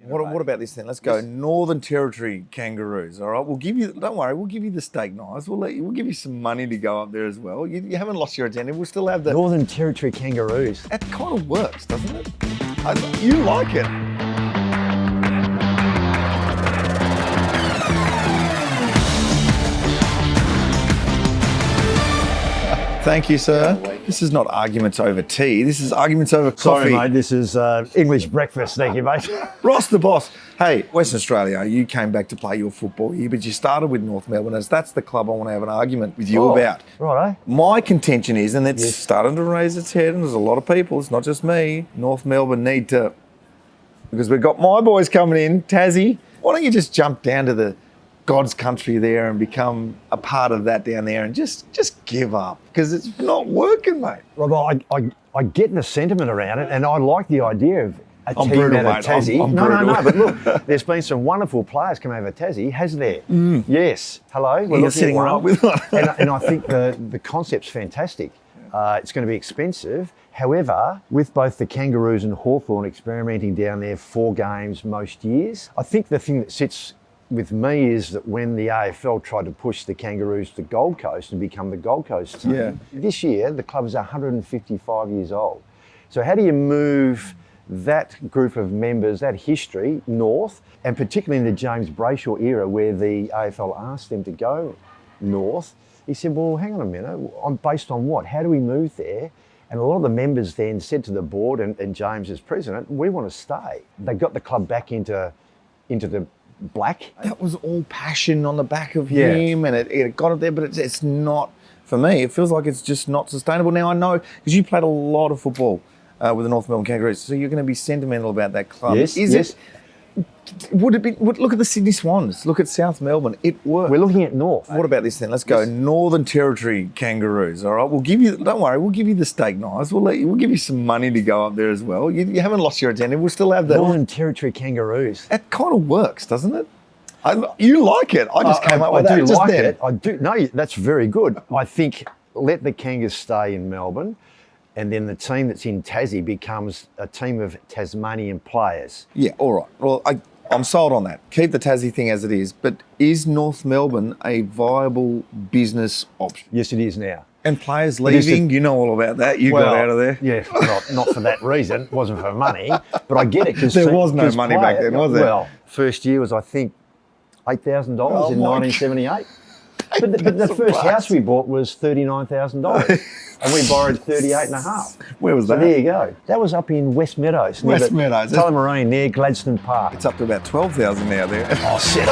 What about this then? Let's go Northern Territory Kangaroos. All right, we'll give you. Don't worry, we'll give you the steak knives. We'll give you some money to go up there as well. You haven't lost your agenda. We'll still have the Northern Territory Kangaroos. That kind of works, doesn't it? You like it. Thank you, sir. This is not arguments over tea. This is arguments over coffee. Sorry, mate. This is English breakfast. Thank you, mate. Ross the boss. Hey, Western Australia, you came back to play your football here, but you started with North Melbourne, as that's the club I want to have an argument with you about. Righto. My contention is, and it's starting to raise its head, and there's a lot of people, it's not just me, North Melbourne need to, because we've got my boys coming in, Tassie. Why don't you just jump down to the God's country there and become a part of that down there and just give up, because it's not working, mate. Rob, I get the sentiment around it, and I like the idea of a team brutal, out of mate. Tassie. I'm No, brutal. but look, there's been some wonderful players come over Tassie, hasn't there? Yes. Hello. We're You're looking sitting at right one. with one. and I think the concept's fantastic. It's going to be expensive. However, with both the Kangaroos and Hawthorn experimenting down there 4 games most years, I think the thing that sits with me is that when the AFL tried to push the Kangaroos to Gold Coast and become the Gold Coast team, this year the club is 155 years old. So how do you move that group of members, that history, north, and particularly in the James Brayshaw era where the AFL asked them to go north? He said, well, hang on a minute, I'm based on what? How do we move there? And a lot of the members then said to the board and James as president, we want to stay. They got the club back into the black. That was all passion on the back of him, and it got it there, but it's not, for me, it feels like it's just not sustainable. Now, I know, because you played a lot of football with the North Melbourne Kangaroos, so you're going to be sentimental about that club. Yes. Would it be, look at the Sydney Swans, look at South Melbourne, it worked. We're looking at north. What about this then? Let's go Northern Territory Kangaroos, all right? We'll give you, don't worry, we'll give you the steak knives. We'll give you some money to go up there as well. You haven't lost your agenda. We'll still have the Northern Territory Kangaroos. That kind of works, doesn't it? You like it. I just came up with that. I do just like then. it. I do. No, that's very good. I think let the Kangas stay in Melbourne, and then the team that's in Tassie becomes a team of Tasmanian players. Yeah, all right. Well, I'm sold on that. Keep the Tassie thing as it is. But is North Melbourne a viable business option? Yes, it is now. And players leaving, you know all about that. You got out of there. Yeah, not for that reason. It wasn't for money. But I get it. There was no money back then, was there? Well, first year was, I think, $8,000 in 1978. But the first house we bought was $39,000. And we borrowed 38.5. Where was that? So there you go. That was up in West Meadows. West Meadows. Tullamarine near Gladstone Park. It's up to about 12,000 now there. Oh, shit.